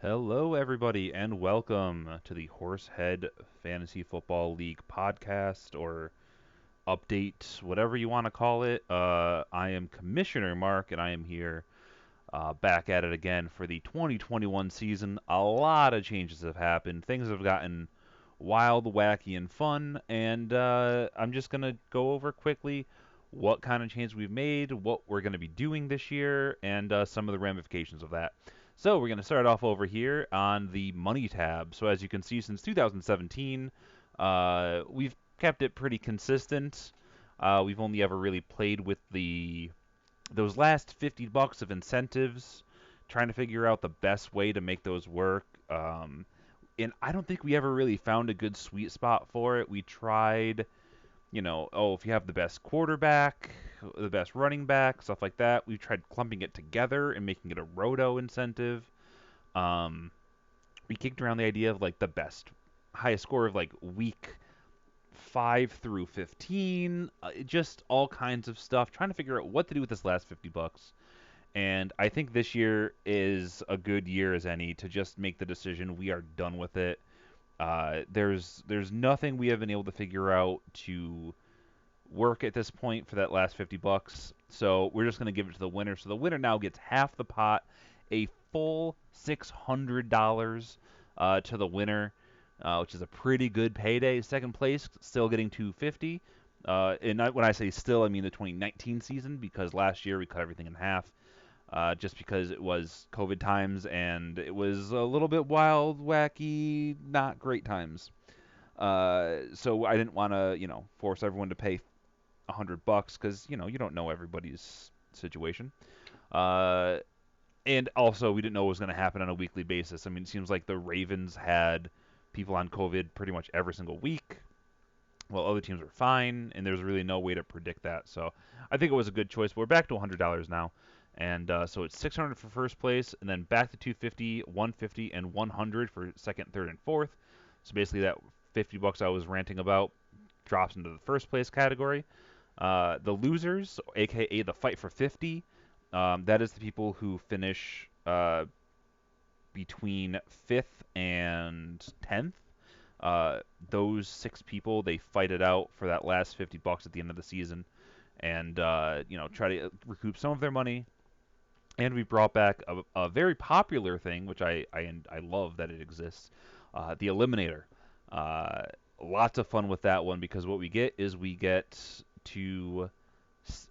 Hello, everybody, and welcome to the Horsehead Fantasy Football League podcast or update, whatever you want to call it. I am Commissioner Mark, and I am here back at it again for the 2021 season. A lot of changes have happened. Things have gotten wild, wacky, and fun, and I'm just going to go over quickly what kind of changes we've made, what we're going to be doing this year, and some of the ramifications of that. So we're going to start off over here on the money tab. So as you can see, since 2017, we've kept it pretty consistent. We've only ever really played with those last $50 of incentives, trying to figure out the best way to make those work. And I don't think we ever really found a good sweet spot for it. We tried, if you have the best quarterback, the best running back, stuff like that. We tried clumping it together and making it a roto incentive. Um, we kicked around the idea of like the best, highest score of like week 5 through 15, just all kinds of stuff, trying to figure out what to do with this last $50. And I think this year is a good year as any to just make the decision. We are done with it. There's nothing we have been able to figure out to work at this point for that last $50. So we're just going to give it to the winner. So the winner now gets half the pot, a full $600 to the winner, which is a pretty good payday. Second place still getting 250. When I say still, I mean the 2019 season, because last year we cut everything in half. Just because it was COVID times and it was a little bit wild, wacky, not great times. So I didn't want to, force everyone to pay $100 because you don't know everybody's situation. Uh, and also we didn't know what was going to happen on a weekly basis. I mean, it seems like the Ravens had people on COVID pretty much every single week, while other teams were fine, and there's really no way to predict that. So I think it was a good choice. But we're back to $100 now, and so it's 600 for first place, and then back to 250, 150, and 100 for second, third, and fourth. So basically, that $50 I was ranting about drops into the first place category. The losers, aka the fight for 50, that is the people who finish between 5th and 10th. Those 6 people, they fight it out for that last $50 at the end of the season, and try to recoup some of their money. And we brought back a very popular thing, which I love that it exists, the Eliminator. Uh, Lots of fun with that one because what we get is we get to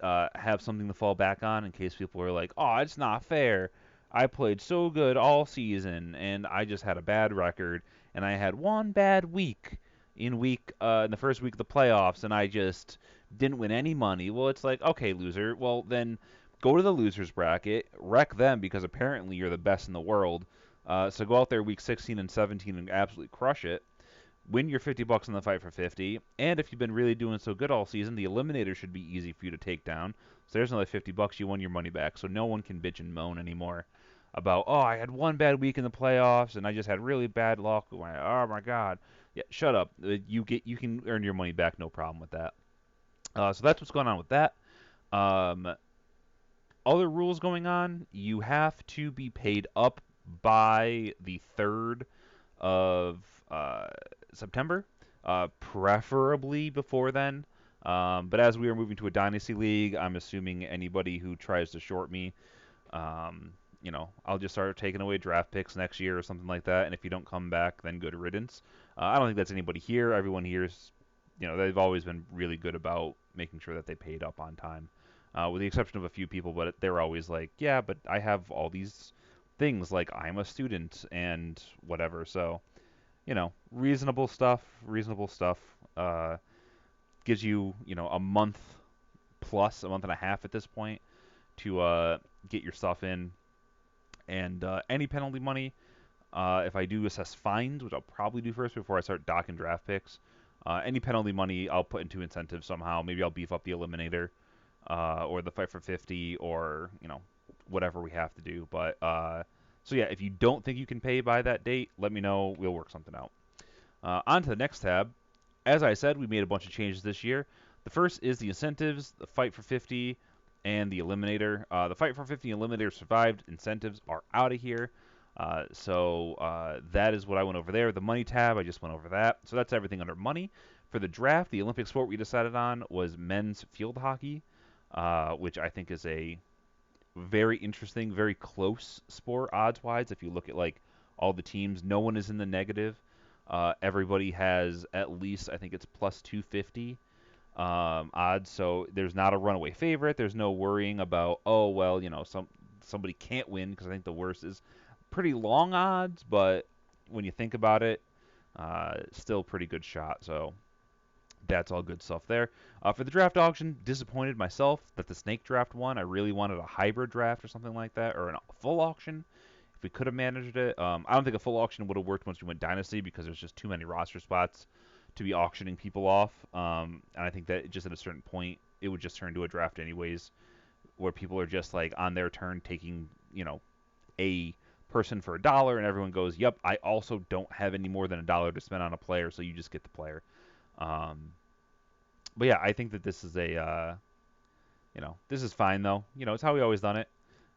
have something to fall back on in case people are like, oh, it's not fair. I played so good all season and I just had a bad record and I had one bad week in the first week of the playoffs and I just didn't win any money. Well, it's like, okay, loser. Well, then go to the losers bracket, wreck them because apparently you're the best in the world. So go out there week 16 and 17 and absolutely crush it. Win your $50 in the fight for 50, and if you've been really doing so good all season, the eliminator should be easy for you to take down. So there's another $50, you won your money back. So no one can bitch and moan anymore about, oh, I had one bad week in the playoffs and I just had really bad luck. Oh my god. Yeah, shut up. You can earn your money back, no problem with that. So that's what's going on with that. Um, Other rules going on. You have to be paid up by the 3rd of September, preferably before then. But as we are moving to a dynasty league, I'm assuming anybody who tries to short me, I'll just start taking away draft picks next year or something like that. And if you don't come back, then good riddance. I don't think that's anybody here. Everyone here is, they've always been really good about making sure that they paid up on time, with the exception of a few people. But they're always like, yeah, but I have all these things like I'm a student and whatever. So reasonable stuff. Reasonable stuff. Gives you, a month plus, a month and a half at this point to get your stuff in. And any penalty money, if I do assess fines, which I'll probably do first before I start docking draft picks, any penalty money I'll put into incentives somehow. Maybe I'll beef up the eliminator or the fight for 50 or, whatever we have to do. But so yeah, if you don't think you can pay by that date, let me know. We'll work something out. On to the next tab. As I said, we made a bunch of changes this year. The first is the incentives, the fight for 50, and the eliminator. The fight for 50 eliminator survived. Incentives are out of here. That is what I went over there. The money tab, I just went over that. So that's everything under money. For the draft, the Olympic sport we decided on was men's field hockey, which I think is a very interesting, very close sport odds-wise. If you look at like all the teams, no one is in the negative. Everybody has at least, I think it's plus 250 odds. So there's not a runaway favorite. There's no worrying about, oh well, somebody can't win, because I think the worst is pretty long odds, but when you think about it, still pretty good shot. So that's all good stuff there. For the draft auction, disappointed myself that the snake draft won. I really wanted a hybrid draft or something like that, or a full auction if we could have managed it. I don't think a full auction would have worked once we went dynasty, because there's just too many roster spots to be auctioning people off. And I think that just at a certain point, it would just turn into a draft anyways, where people are just like on their turn taking, a person for $1, and everyone goes, "Yep, I also don't have any more than $1 to spend on a player," so you just get the player. Um, but yeah, I think that this is this is fine though. It's how we always done it,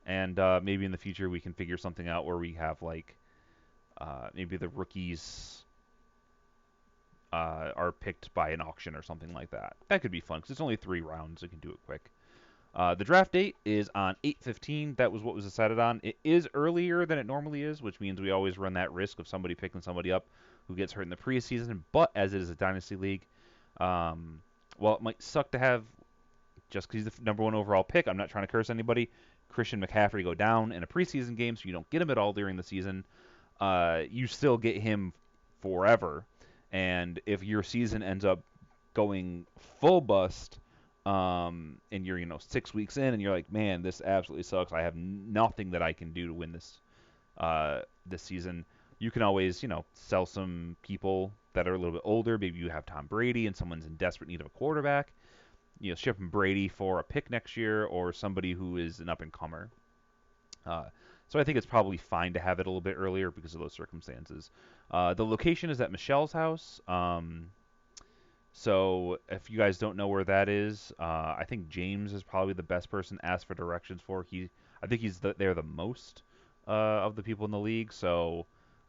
and maybe in the future we can figure something out where we have like maybe the rookies are picked by an auction or something like that. That could be fun because it's only 3 rounds. We can do it quick. The draft date is on 8/15. That was what was decided on. It is earlier than it normally is, which means we always run that risk of somebody picking somebody up who gets hurt in the preseason. But as it is a dynasty league, while it might suck to have, just because he's the number 1 overall pick, I'm not trying to curse anybody, Christian McCaffrey go down in a preseason game, so you don't get him at all during the season. You still get him forever. And if your season ends up going full bust, and you're 6 weeks in, and you're like, man, this absolutely sucks. I have nothing that I can do to win this season. You can always sell some people that are a little bit older. Maybe you have Tom Brady and someone's in desperate need of a quarterback. Ship him Brady for a pick next year, or somebody who is an up and comer. So I think it's probably fine to have it a little bit earlier because of those circumstances. The location is at Michelle's house. So if you guys don't know where that is, I think James is probably the best person to ask for directions for. I think he's there the most of the people in the league. So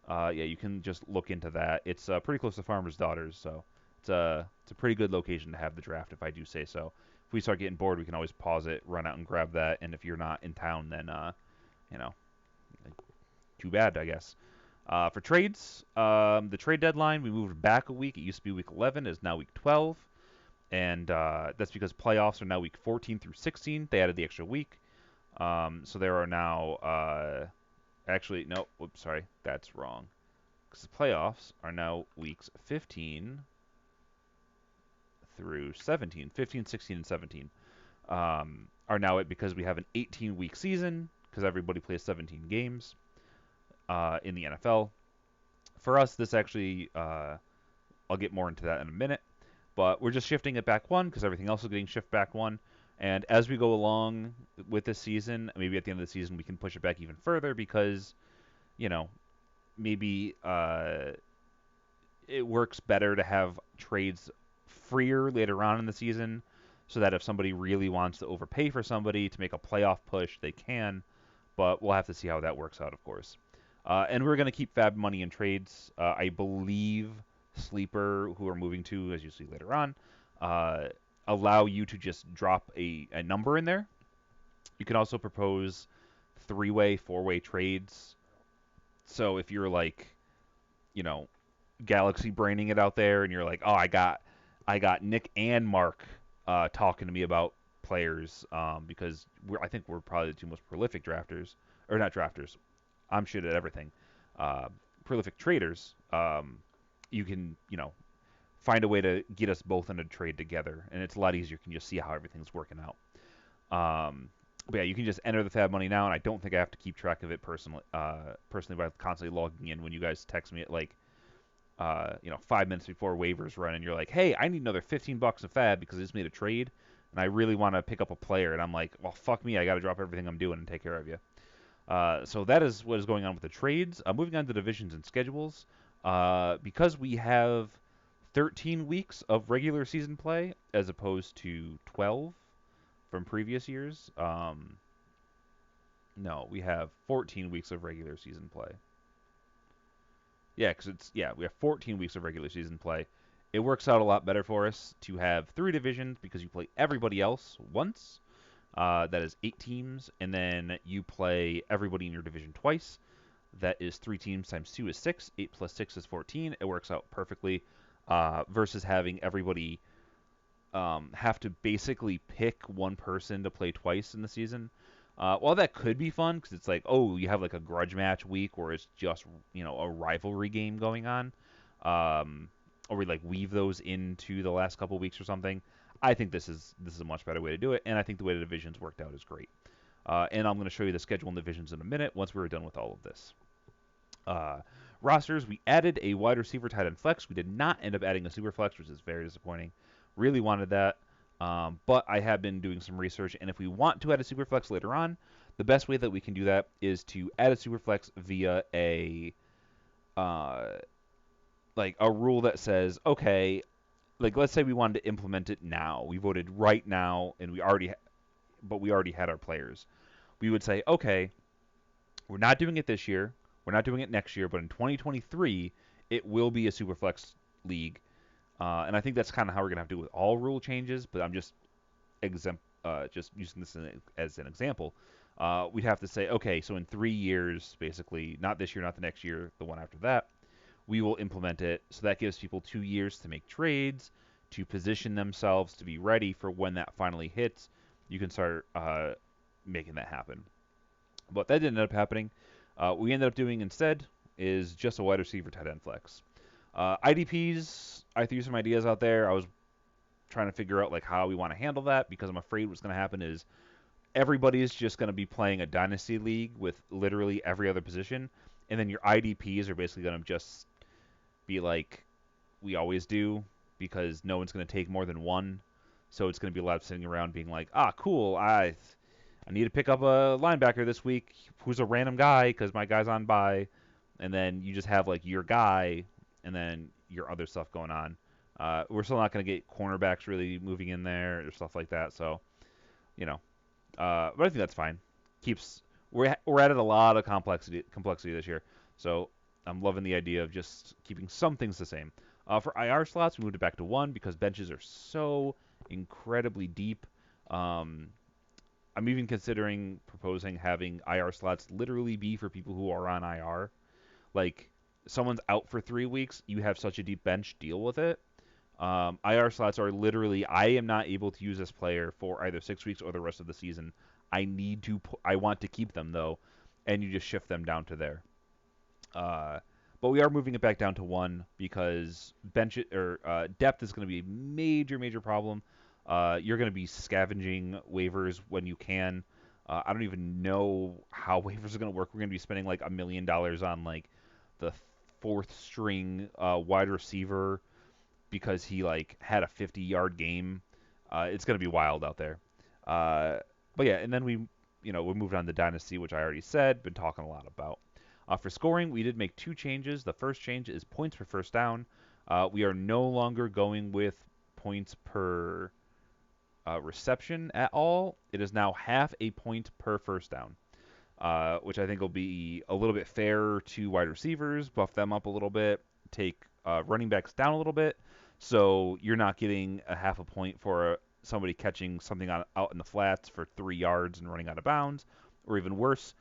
yeah, you can just look into that. It's pretty close to Farmer's Daughters, so it's a pretty good location to have the draft, if I do say so. If we start getting bored, we can always pause it, run out and grab that. And if you're not in town, then you know, too bad, I guess. For trades, the trade deadline, we moved back a week. It used to be week 11, it's now week 12. And that's because playoffs are now week 14 through 16. They added the extra week. So there are now, actually, no, oops, sorry, that's wrong. Because the playoffs are now weeks 15 through 17. 15, 16, and 17 are now it, because we have an 18-week season, because everybody plays 17 games in the NFL. For us, this actually, I'll get more into that in a minute, but we're just shifting it back 1 because everything else is getting shifted back 1. And as we go along with this season, maybe at the end of the season, we can push it back even further because, maybe it works better to have trades freer later on in the season, so that if somebody really wants to overpay for somebody to make a playoff push, they can. But we'll have to see how that works out, of course. And we're going to keep Fab Money in trades. I believe Sleeper, who we're moving to, as you see later on, allow you to just drop a number in there. You can also propose 3-way, 4-way trades. So if you're like, galaxy braining it out there, and you're like, oh, I got Nick and Mark talking to me about players, because I think we're probably the 2 most prolific drafters, or not drafters. I'm shit at everything. Prolific traders. You can find a way to get us both in a trade together, and it's a lot easier. You can just see how everything's working out. But yeah, you can just enter the Fab Money now, and I don't think I have to keep track of it personally by constantly logging in when you guys text me at like 5 minutes before waivers run, and you're like, hey, I need another $15 of Fab because I just made a trade, and I really want to pick up a player, and I'm like, well, fuck me, I got to drop everything I'm doing and take care of you. So that is what is going on with the trades. Moving on to divisions and schedules, because we have 13 weeks of regular season play as opposed to 12 from previous years. No, we have 14 weeks of regular season play. Yeah, because we have 14 weeks of regular season play. It works out a lot better for us to have three divisions because you play everybody else once. That is 8 teams, and then you play everybody in your division twice. That is 3 teams times 2 is 6. 8 plus 6 is 14. It works out perfectly versus having everybody have to basically pick one person to play twice in the season. Well, that could be fun because it's like, oh, you have like a grudge match week where it's just a rivalry game going on, or we like weave those into the last couple weeks or something. I think this is a much better way to do it, and I think the way the divisions worked out is great. And I'm going to show you the schedule and divisions in a minute once we're done with all of this. Uh, Rosters, we added a wide receiver, tight end, flex. We did not end up adding a super flex, which is very disappointing. Really wanted that, but I have been doing some research, and if we want to add a super flex later on, the best way that we can do that is to add a super flex via uh, a rule that says, okay, like let's say we wanted to implement it now. We voted right now, and but we already had our players. We would say, okay, we're not doing it this year. We're not doing it next year, but in 2023, it will be a Superflex league. And I think that's kind of how we're going to have to do with all rule changes, but I'm just using this as an example. We'd have to say, okay, so in 3 years, basically, not this year, not the next year, the one after that, we will implement it. So that gives people 2 years to make trades, to position themselves to be ready for when that finally hits. You can start making that happen. But that didn't end up happening. We ended up doing instead is just a wide receiver tight end flex. IDPs, I threw some ideas out there. I was trying to figure out like how we want to handle that because I'm afraid what's going to happen is everybody is just going to be playing a dynasty league with literally every other position, and then your IDPs are basically going to just be like we always do because no one's going to take more than one. So it's going to be a lot of sitting around being like, ah, cool, I need to pick up a linebacker this week who's a random guy because my guy's on bye, and then you just have like your guy and then your other stuff going on. We're still not going to get cornerbacks really moving in there or stuff like that. So, you know, but I think that's fine. Keeps we're added a lot of complexity this year. So I'm loving the idea of just keeping some things the same. For IR slots, we moved it back to one because benches are so incredibly deep. Um, I'm even considering proposing having IR slots literally be for people who are on IR. Like, someone's out for 3 weeks, you have such a deep bench, deal with it. IR slots are literally, I am not able to use this player for either 6 weeks or the rest of the season. I want to keep them though, and you just shift them down to there. Uh, but we are moving it back down to one because depth is going to be a major, major problem. You're going to be scavenging waivers when you can. I don't even know how waivers are going to work. We're going to be spending like $1 million on like the fourth string wide receiver because he like had a 50-yard game. It's going to be wild out there. Uh, but yeah, and then we moved on to Dynasty, which I already said, been talking a lot about. For scoring, we did make two changes. The first change is points per first down. We are no longer going with points per reception at all. It is now half a point per first down, which I think will be a little bit fairer to wide receivers, buff them up a little bit, take running backs down a little bit. So you're not getting a half a point for somebody catching something out in the flats for 3 yards and running out of bounds, or even worse,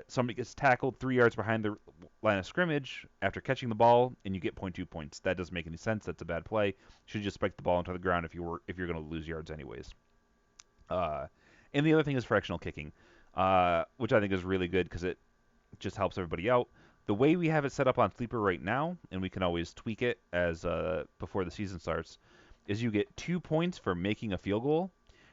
somebody gets tackled 3 yards behind the line of scrimmage after catching the ball, and you get 0.2 points. That doesn't make any sense. That's a bad play. You should just spike the ball into the ground if you're going to lose yards anyways. Uh, and the other thing is fractional kicking, which I think is really good because it just helps everybody out. The way we have it set up on Sleeper right now, and we can always tweak it as before the season starts, is you get 2 points for making a field goal,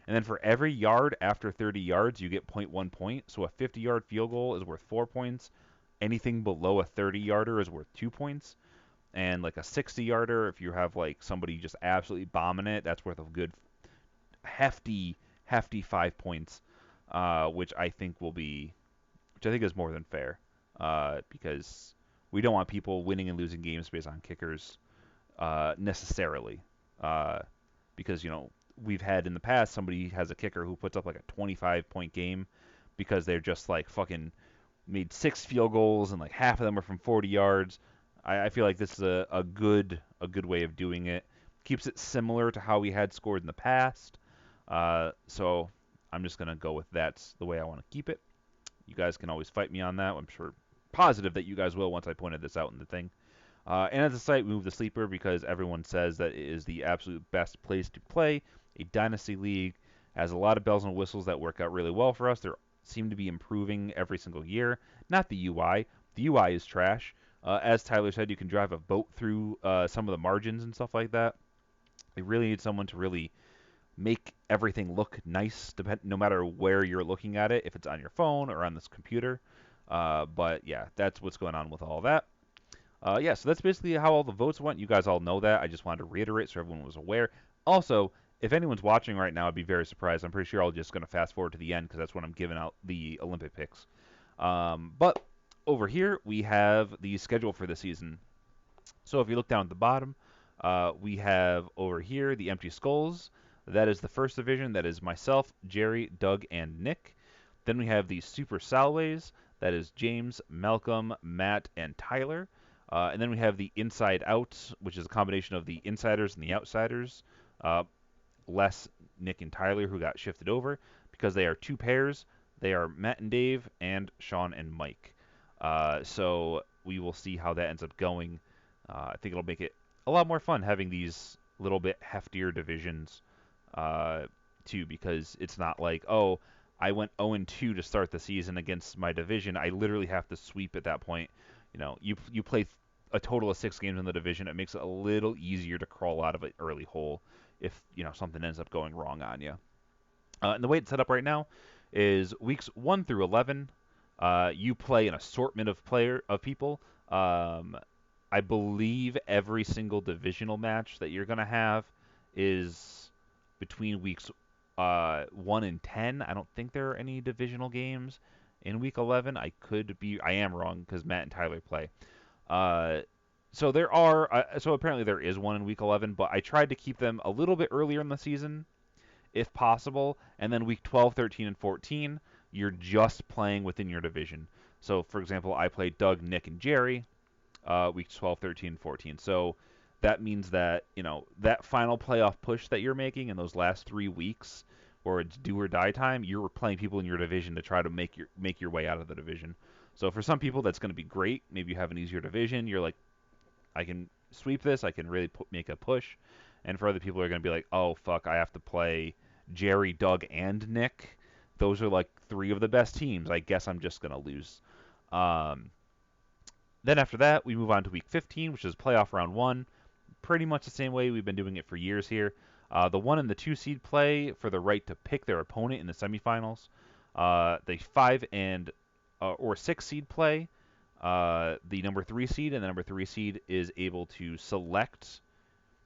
and then for every yard after 30 yards, you get 0.1 point. So a 50-yard field goal is worth 4 points. Anything below a 30-yarder is worth 2 points. And like a 60-yarder, if you have like somebody just absolutely bombing it, that's worth a good hefty 5 points, which I think is more than fair, because we don't want people winning and losing games based on kickers necessarily, because we've had in the past somebody has a kicker who puts up like a 25-point game because they're just like fucking made 6 field goals and like half of them are from 40 yards. I feel like this is a good way of doing it. Keeps it similar to how we had scored in the past. So I'm just gonna go with that's the way I want to keep it. You guys can always fight me on that. I'm sure positive that you guys will once I pointed this out in the thing. And as a site, we move the sleeper because everyone says that it is the absolute best place to play a dynasty league. Has a lot of bells and whistles that work out really well for us. They seem to be improving every single year. Not the UI. The UI is trash. As Tyler said, you can drive a boat through some of the margins and stuff like that. They really need someone to really make everything look nice, no matter where you're looking at it, if it's on your phone or on this computer. But yeah, that's what's going on with all that. Yeah, so that's basically how all the votes went. You guys all know that. I just wanted to reiterate so everyone was aware. Also, if anyone's watching right now, I'd be very surprised. I'm pretty sure I'm just going to fast forward to the end because that's when I'm giving out the Olympic picks. But over here, we have the schedule for the season. So if you look down at the bottom, we have over here the Empty Skulls. That is the first division. That is myself, Jerry, Doug, and Nick. Then we have the Super Salways. That is James, Malcolm, Matt, and Tyler. And then we have the Inside Out, which is a combination of the Insiders and the Outsiders. Less Nick and Tyler, who got shifted over because they are two pairs. They are Matt and Dave and Sean and Mike. So we will see how that ends up going. I think it'll make it a lot more fun having these little bit heftier divisions too, because it's not like, oh, I went 0-2 to start the season against my division. I literally have to sweep at that point. You play a total of 6 games in the division. It makes it a little easier to crawl out of an early hole if something ends up going wrong on you. And the way it's set up right now is weeks 1 through 11. You play an assortment of people. I believe every single divisional match that you're gonna have is between weeks 1 and 10. I don't think there are any divisional games in week 11. I am wrong because Matt and Tyler play. So there are. So apparently there is one in week 11, but I tried to keep them a little bit earlier in the season, if possible. And then week 12, 13, and 14, you're just playing within your division. So for example, I played Doug, Nick, and Jerry, weeks 12, 13, and 14. So that means that that final playoff push that you're making in those last 3 weeks, where it's do or die time, you're playing people in your division to try to make your way out of the division. So for some people, that's going to be great. Maybe you have an easier division. You're like, I can sweep this. I can really make a push. And for other people, are going to be like, oh fuck, I have to play Jerry, Doug, and Nick. Those are like 3 of the best teams. I guess I'm just going to lose. Then after that, we move on to week 15, which is playoff round 1. Pretty much the same way we've been doing it for years here. The 1 and the 2 seed play for the right to pick their opponent in the semifinals. The 5 and or 6 seed play. The number 3 seed, and the number 3 seed is able to select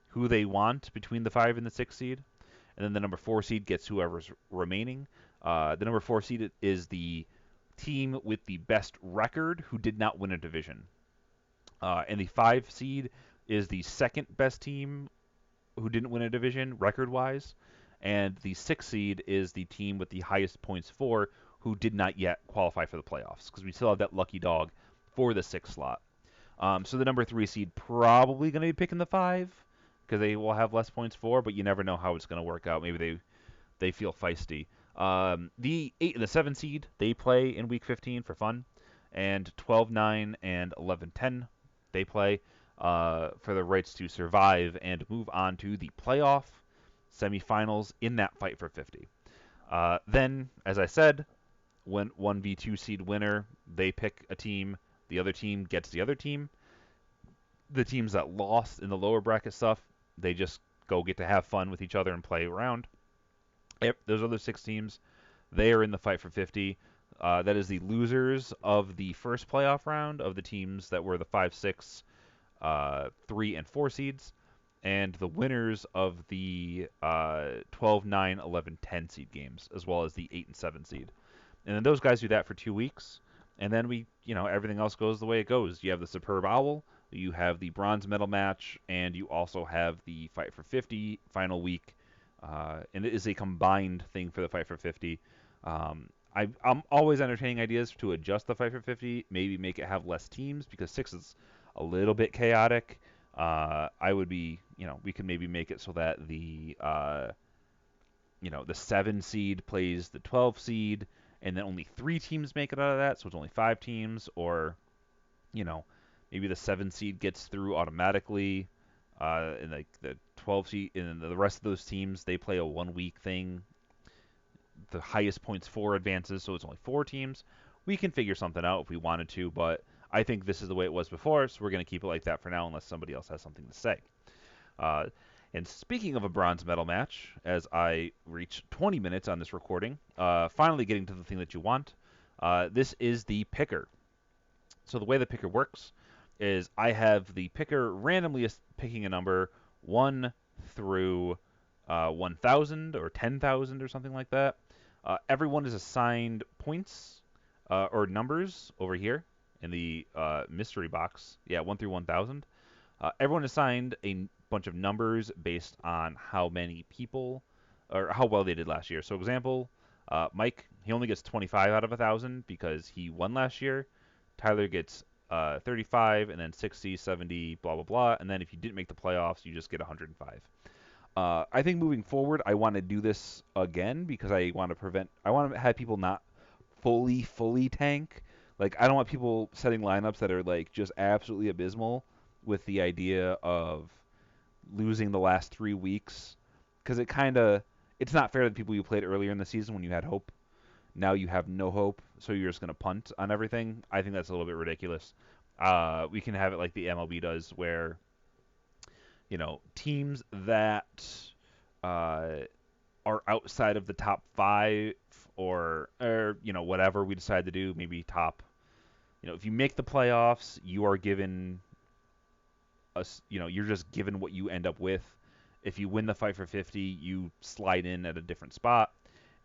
who they want between the 5 and the 6 seed. And then the number 4 seed gets whoever's remaining. The number 4 seed is the team with the best record who did not win a division. And the 5 seed is the second best team who didn't win a division record-wise. And the 6 seed is the team with the highest points for who did not yet qualify for the playoffs, because we still have that lucky dog for the 6th slot. So the number 3 seed probably going to be picking the 5 because they will have less points for, but you never know how it's going to work out. Maybe they feel feisty. The 8 and the 7 seed, they play in week 15 for fun. And 12, 9, and 11, 10, they play for the rights to survive and move on to the playoff semifinals in that fight for 50. Then, as I said, when 1v2 seed winner, they pick a team. The other team gets the other team. The teams that lost in the lower bracket stuff, they just get to have fun with each other and play around. Those other 6 teams, they are in the fight for 50. That is the losers of the first playoff round of the teams that were the 5, 6, 3, and 4 seeds, and the winners of the 12, 9, 11, 10 seed games, as well as the 8 and 7 seed. And then those guys do that for 2 weeks, and then everything else goes the way it goes. You have the Superb Owl, you have the bronze medal match, and you also have the fight for 50 final week. And it is a combined thing for the fight for 50. I'm always entertaining ideas to adjust the 5 for 50, maybe make it have less teams because 6 is a little bit chaotic. I would be, we could maybe make it so that the 7 seed plays the 12 seed, and then only 3 teams make it out of that, so it's only 5 teams, or, you know, maybe the 7 seed gets through automatically, and like the 12 seed, and then the rest of those teams, they play a 1 week thing. The highest points for advances, so it's only 4 teams. We can figure something out if we wanted to, but I think this is the way it was before, so we're going to keep it like that for now unless somebody else has something to say. Uh, and speaking of a bronze medal match, as I reach 20 minutes on this recording, finally getting to the thing that you want, this is the picker. So the way the picker works is I have the picker randomly picking a number 1 through 1,000 or 10,000 or something like that. Everyone is assigned points or numbers over here in the mystery box. Yeah, 1 through 1,000. Everyone assigned a bunch of numbers based on how many people or how well they did last year. So, example, Mike, he only gets 25 out of 1,000 because he won last year. Tyler gets 35, and then 60, 70, blah, blah, blah. And then if you didn't make the playoffs, you just get 105. I think moving forward, I want to do this again because I want to have people not fully tank. Like, I don't want people setting lineups that are like just absolutely abysmal with the idea of losing the last 3 weeks because it's not fair to the people you played earlier in the season when you had hope. Now you have no hope, so you're just going to punt on everything. I think that's a little bit ridiculous. We can have it like the MLB does, where teams that are outside of the top 5 or whatever we decide to do, maybe top. If you make the playoffs, you are given you're just given what you end up with. If you win the 5 for 50, you slide in at a different spot,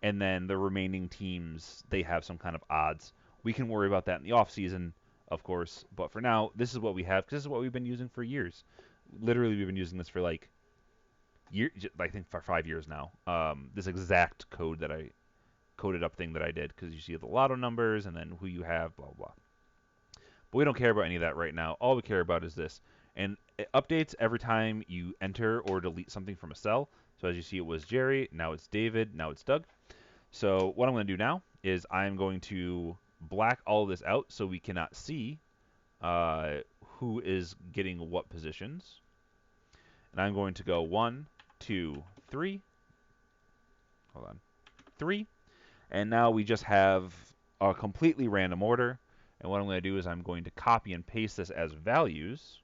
and then the remaining teams, they have some kind of odds. We can worry about that in the off season, of course, but for now, this is what we have. This is what we've been using for years. Literally, we've been using this for I think for 5 years now. This exact coded up thing that I did, because you see the lotto numbers and then who you have, blah blah. But we don't care about any of that right now. All we care about is this. And it updates every time you enter or delete something from a cell. So as you see, it was Jerry, now it's David, now it's Doug. So what I'm going to do now is I'm going to black all of this out so we cannot see who is getting what positions. And I'm going to go 1, 2, 3. Hold on. 3. And now we just have a completely random order. And what I'm going to do is I'm going to copy and paste this as values.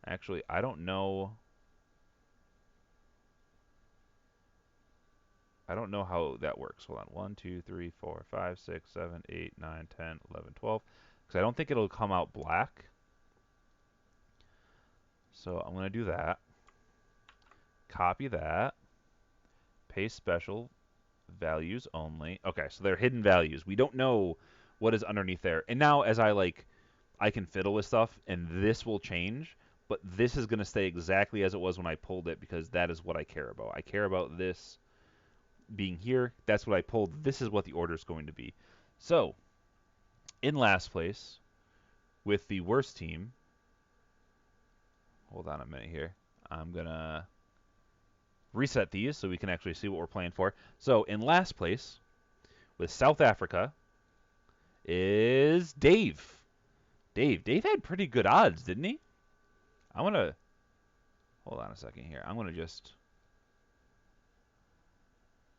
Actually, I don't know. I don't know how that works. Hold on. 1, 2, 3, 4, 5, 6, 7, 8, 9, 10, 11, 12. Because I don't think it'll come out black. So I'm going to do that. Copy that. Paste special. Values only. Okay, so they're hidden values. We don't know what is underneath there. And now as I can fiddle with stuff, and this will change, but this is going to stay exactly as it was when I pulled it because that is what I care about. I care about this being here. That's what I pulled. This is what the order is going to be. So, in last place, with the worst team, hold on a minute here. I'm going to reset these so we can actually see what we're playing for. So, in last place, with South Africa, is Dave. Dave had pretty good odds, didn't he? I'm going to... Hold on a second here. I'm going to just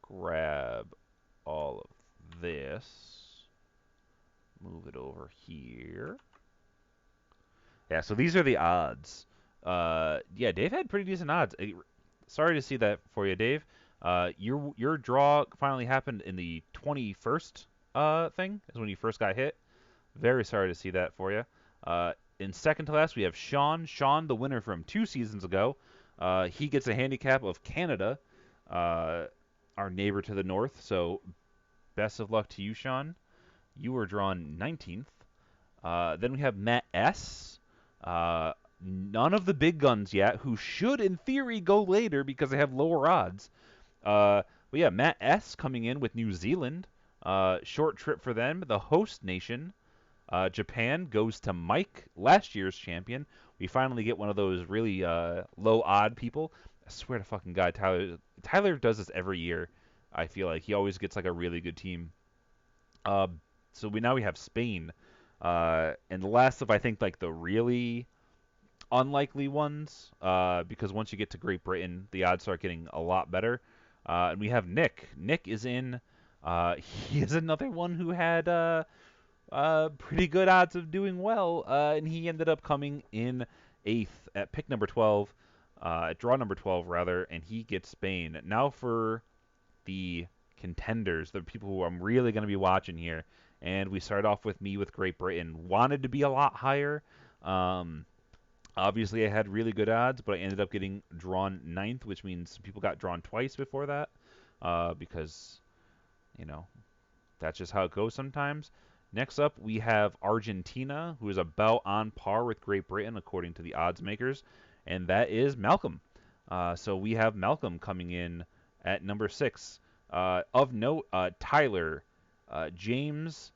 grab all of this. Move it over here. Yeah, so these are the odds. Yeah, Dave had pretty decent odds. Sorry to see that for you, Dave. Your draw finally happened in the 21st thing, is when you first got hit. Very sorry to see that for you. In second to last, we have Sean. Sean, the winner from 2 seasons ago. He gets a handicap of Canada, our neighbor to the north. So best of luck to you, Sean. You were drawn 19th. Then we have Matt S. None of the big guns yet, who should, in theory, go later because they have lower odds. But yeah, Matt S. coming in with New Zealand. Short trip for them. The host nation, Japan, goes to Mike, last year's champion. We finally get one of those really low odd people. I swear to fucking God, Tyler does this every year. I feel like he always gets like a really good team. Uh, so we have Spain, and the last of I think like the really unlikely ones, because once you get to Great Britain, the odds start getting a lot better. And we have Nick. Nick is in. He is another one who had pretty good odds of doing well, and he ended up coming in eighth at pick number 12, at draw number 12 rather, and he gets Spain. Now for the contenders, the people who I'm really going to be watching here, and we start off with me with Great Britain. Wanted to be a lot higher. Um, Obviously, I had really good odds, but I ended up getting drawn ninth, which means people got drawn twice before that, because you know that's just how it goes sometimes. Next up, we have Argentina, who is about on par with Great Britain according to the odds makers, and that is Malcolm. So we have Malcolm coming in at number 6. Of note, Tyler, James,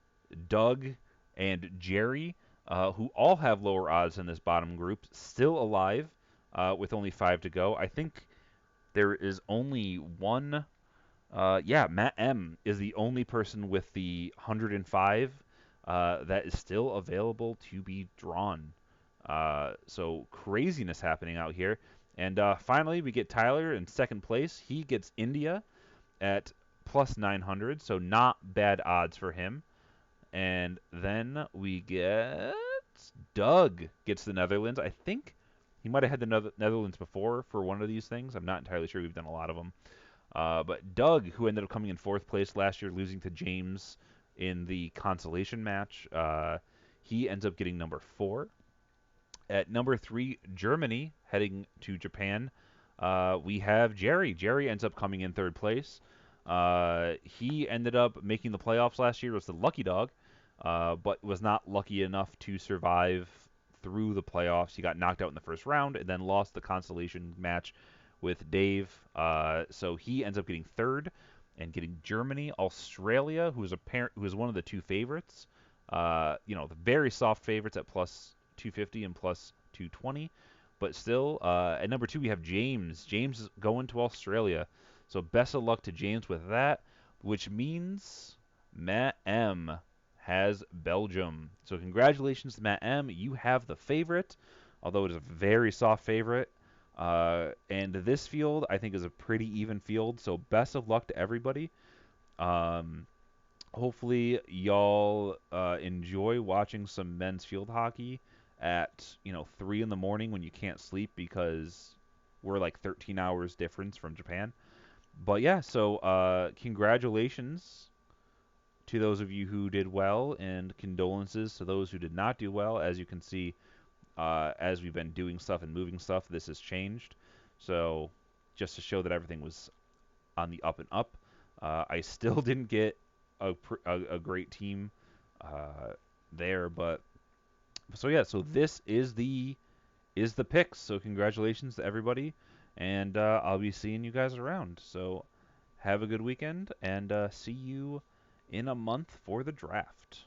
Doug, and Jerry, who all have lower odds in this bottom group, still alive with only 5 to go. I think there is only one. Yeah, Matt M is the only person with the 105 that is still available to be drawn. So craziness happening out here. And finally, we get Tyler in second place. He gets India at plus 900, so not bad odds for him. And then we get Doug gets the Netherlands. I think he might have had the Netherlands before for one of these things. I'm not entirely sure. We've done a lot of them. But Doug, who ended up coming in fourth place last year, losing to James in the consolation match, he ends up getting number 4. At number 3, Germany, heading to Japan, we have Jerry. Jerry ends up coming in third place. He ended up making the playoffs last year, was the lucky dog, but was not lucky enough to survive through the playoffs. He got knocked out in the first round and then lost the consolation match with Dave. So he ends up getting third and getting Germany. Australia, who is one of the two favorites. The very soft favorites at plus 250 and plus 220. But still, at number 2, we have James. James is going to Australia. So best of luck to James with that, which means Matt M has Belgium. So congratulations to Matt M. You have the favorite, although it is a very soft favorite. And this field, I think, is a pretty even field. So best of luck to everybody. Hopefully, y'all enjoy watching some men's field hockey at 3 in the morning when you can't sleep because we're like 13 hours difference from Japan. But yeah, so congratulations to those of you who did well, and condolences to those who did not do well. As you can see, as we've been doing stuff and moving stuff, this has changed. So just to show that everything was on the up and up, I still didn't get a great team there, but so yeah, so this is the picks. So congratulations to everybody, and I'll be seeing you guys around. So have a good weekend, and see you in a month for the draft.